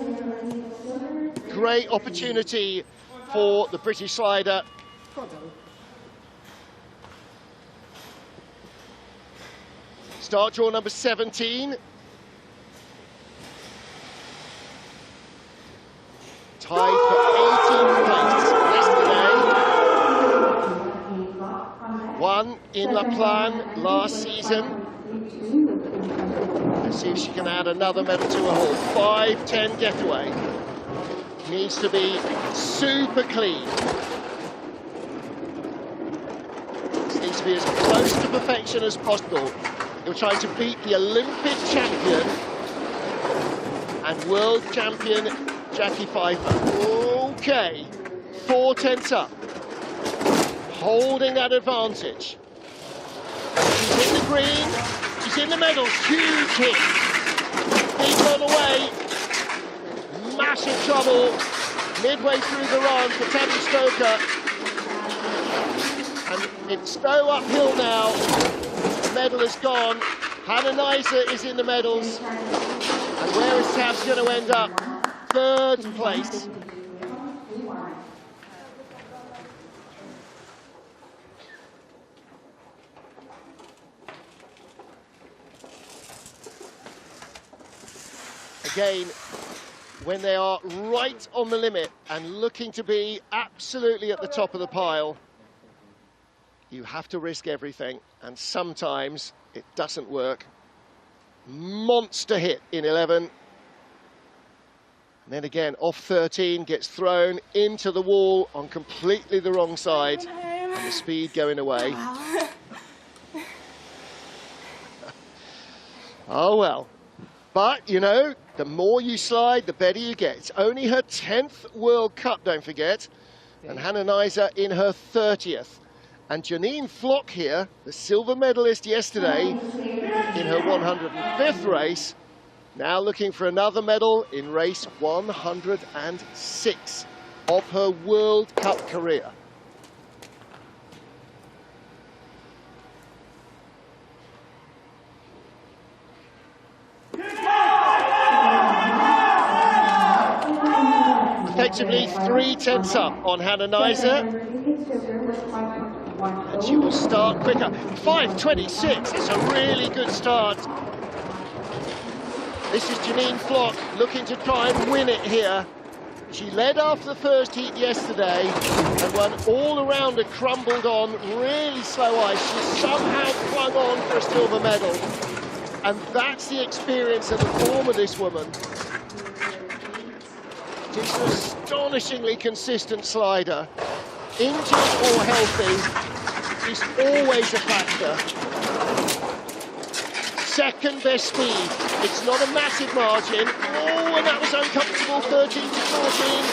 Speaker 2: Great opportunity for the British slider. Start draw number 17. Tied for 18th place yesterday. Won in La Plagne last season. Let's see if she can add another medal to her haul. 5:10 getaway. Needs to be super clean. This needs to be as close to perfection as possible. You're trying to beat the Olympic champion and world champion Jackie Pfeiffer. Okay, 4/10 up. Holding that advantage. She's in the green, she's in the medals. Huge hit. People on the way. Massive trouble midway through the run for Tabby Stoker. And it's so uphill now. The medal is gone. Hannah Neiser is in the medals. And where is Tabs going to end up? 3rd place. again, when they are right on the limit and looking to be absolutely at the top of the pile, you have to risk everything, and sometimes it doesn't work. Monster hit in 11. And then again, off 13, gets thrown into the wall on completely the wrong side, and the speed going away. Oh well. But, you know, the more you slide, the better you get. It's only her 10th World Cup, don't forget, and Hannah Neisser in her 30th. And Janine Flock here, the silver medalist yesterday in her 105th race, now looking for another medal in race 106 of her World Cup career. Effectively 3/10 up on Hannah Neisser. And she will start quicker. 5:26, it's a really good start. This is Janine Flock looking to try and win it here. She led after the first heat yesterday, and when all around her crumbled on really slow ice, she somehow clung on for a silver medal. And that's the experience and the form of this woman. She's an astonishingly consistent slider. Injured or healthy, she's always a factor. Second best speed. It's not a massive margin. Oh, and that was uncomfortable, 13 to 14.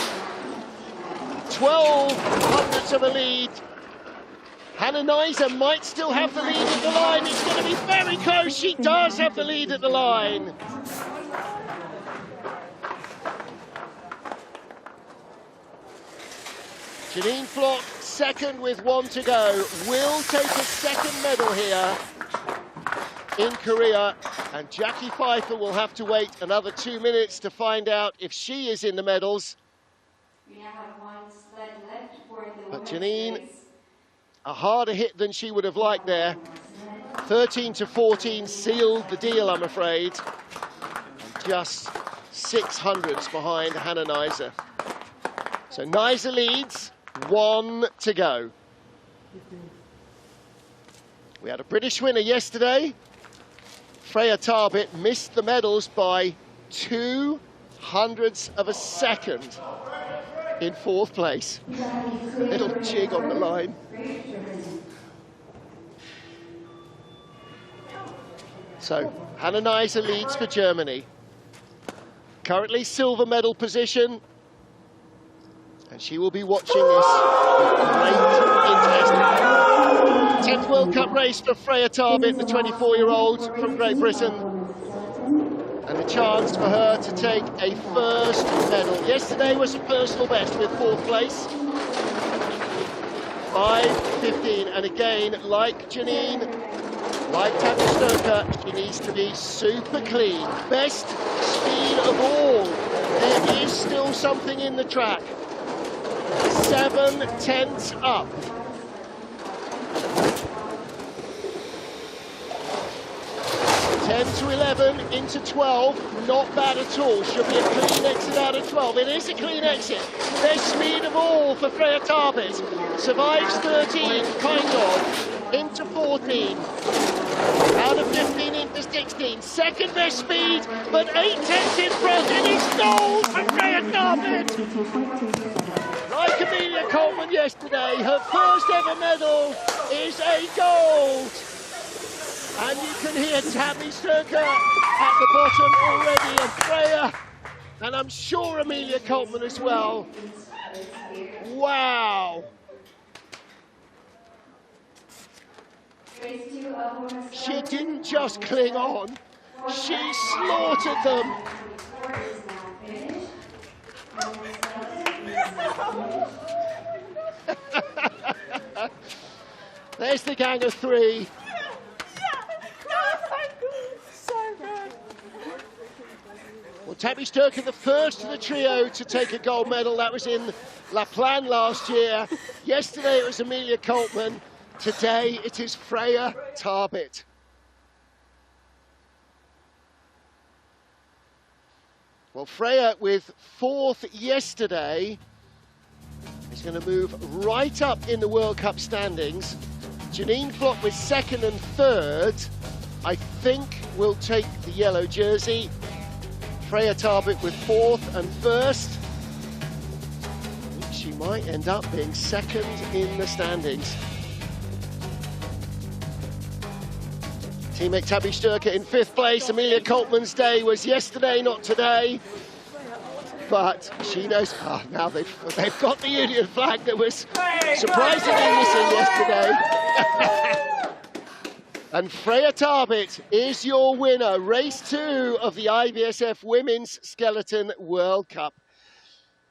Speaker 2: 12 hundredths of a lead. Hannah Neisser might still have the lead at the line. It's going to be very close. She does have the lead at the line. Janine Flock, second with 1 to go, will take a second medal here in Korea, and Jackie Pfeiffer will have to wait another 2 minutes to find out if she is in the medals.
Speaker 1: We now have one sled left for the
Speaker 2: But
Speaker 1: women's
Speaker 2: Janine,
Speaker 1: race.
Speaker 2: a harder hit than she would have liked there. 13 to 14 sealed the deal, I'm afraid. And just 6 hundredths behind Hannah Neisser. So Neisser leads, 1 to go. We had a British winner yesterday. Freya Tarbit missed the medals by 2 hundredths of a second in 4th place. Little jig on the line. So Hannah Neisser leads for Germany. Currently silver medal position. And she will be watching this with great interest. 10th World Cup race for Freya Tarbit, the 24-year-old from Great Britain. And a chance for her to take a first medal. Yesterday was a personal best with 4th place. 5:15, and again, like Janine, like Tabby Stoker, she needs to be super clean. Best speed of all. There is still something in the track. 7/10 up. 10 to 11 into 12, not bad at all. Should be a clean exit out of 12. It is a clean exit. Best speed of all for Freya Tarbit. Survives 13, kind of, into 14. Out of 15 into 16. Second best speed, but 8/10 in front. It is gold for Freya Tarbit. Like Amelia Coleman yesterday, her first ever medal is a gold. And you can hear Tabby Stoker at the bottom already, and Freya, and I'm sure Amelia Coleman as well. Wow. She didn't just cling on, she slaughtered them. There's the gang of 3. Well, Tabby Stoker, the first of the trio to take a gold medal. That was in La Plan last year. Yesterday it was Amelia Coltman. Today it is Freya Tarbit. Well, Freya with 4th yesterday is going to move right up in the World Cup standings. Janine Flock with 2nd and 3rd, I think will take the yellow jersey. Freya Tarbit with 4th and 1st. I think she might end up being 2nd in the standings. Teammate Tabby Sturka in 5th place. Amelia Coltman's day was yesterday, not today. But she knows, now they've got the Union flag that was surprisingly missing yesterday. And Freya Tarbit is your winner. Race 2 of the IBSF Women's Skeleton World Cup.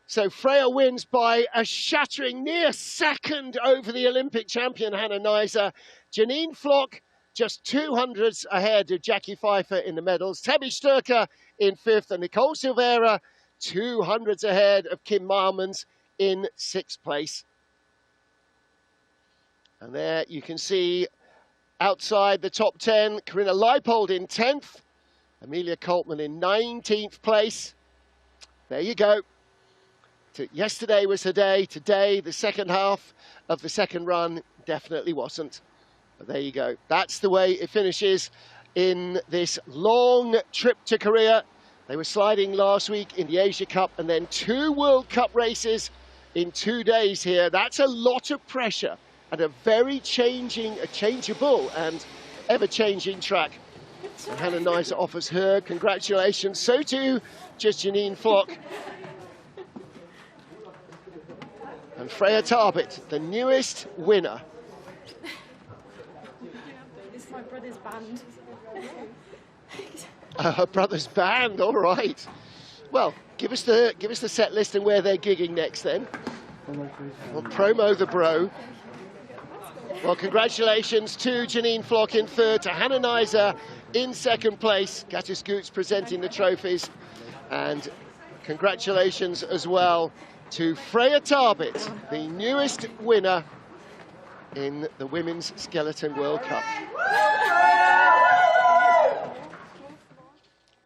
Speaker 2: So Freya wins by a shattering near 2nd over the Olympic champion Hannah Nizer. Janine Flock just 200s ahead of Jackie Pfeiffer in the medals. Tabby Sturka in 5th, and Nicole Silveira 200s ahead of Kim Marmans in 6th place. And there you can see outside the top 10, Corinna Leipold in 10th, Amelia Coltman in 19th place. There you go. Yesterday was her day. Today, the second half of the second run definitely wasn't. But there you go. That's the way it finishes in this long trip to Korea. They were sliding last week in the Asia Cup and then 2 World Cup races in 2 days here. That's a lot of pressure and a very changeable and ever-changing track. And Hannah Nizer offers her congratulations. So too, just Janine Flock. And Freya Tarbit, the newest winner.
Speaker 3: This is my brother's band.
Speaker 2: Her brother's band, all right. Well, give us the set list and where they're gigging next then. Well, promo the bro. Well, congratulations to Janine Flock in 3rd, to Hannah Nizer in 2nd place. Gatis Goots presenting the trophies. And congratulations as well to Freya Tarbit, the newest winner in the Women's Skeleton World Cup.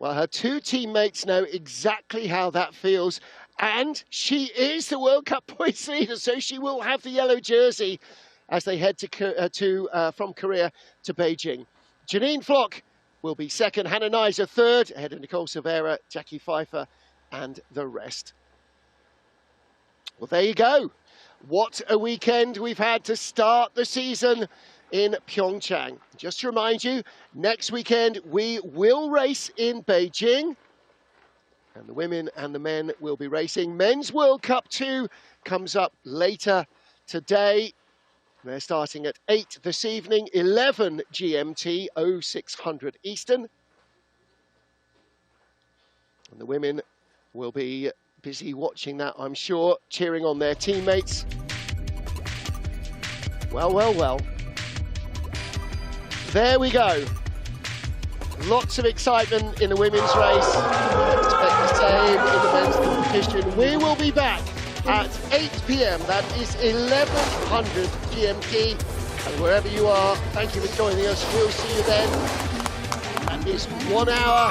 Speaker 2: Well, her 2 teammates know exactly how that feels, and she is the World Cup points leader, so she will have the yellow jersey as they head from Korea to Beijing. Janine Flock will be 2nd, Hannah Nizer 3rd, ahead of Nicole Silveira, Jackie Pfeiffer, and the rest. Well, there you go. What a weekend we've had to start the season in PyeongChang. Just to remind you, next weekend we will race in Beijing. And the women and the men will be racing. Men's World Cup 2 comes up later today. They're starting at 8 this evening, 11 GMT, 0600 Eastern. And the women will be busy watching that, I'm sure, cheering on their teammates. Well, well, well. There we go. Lots of excitement in the women's race. I expect the same in the men's competition. We will be back at 8 p.m. That is 1100 GMT. And wherever you are, thank you for joining us. We'll see you then. That is 1 hour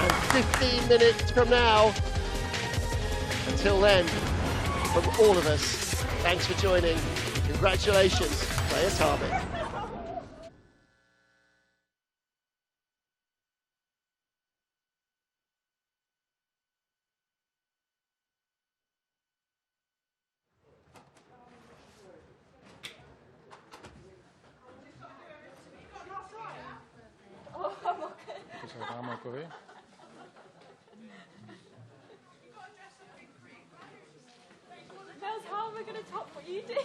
Speaker 2: and 15 minutes from now. Until then, from all of us, thanks for joining. Congratulations, Freya Tarbit.
Speaker 3: How am I going to top what you did?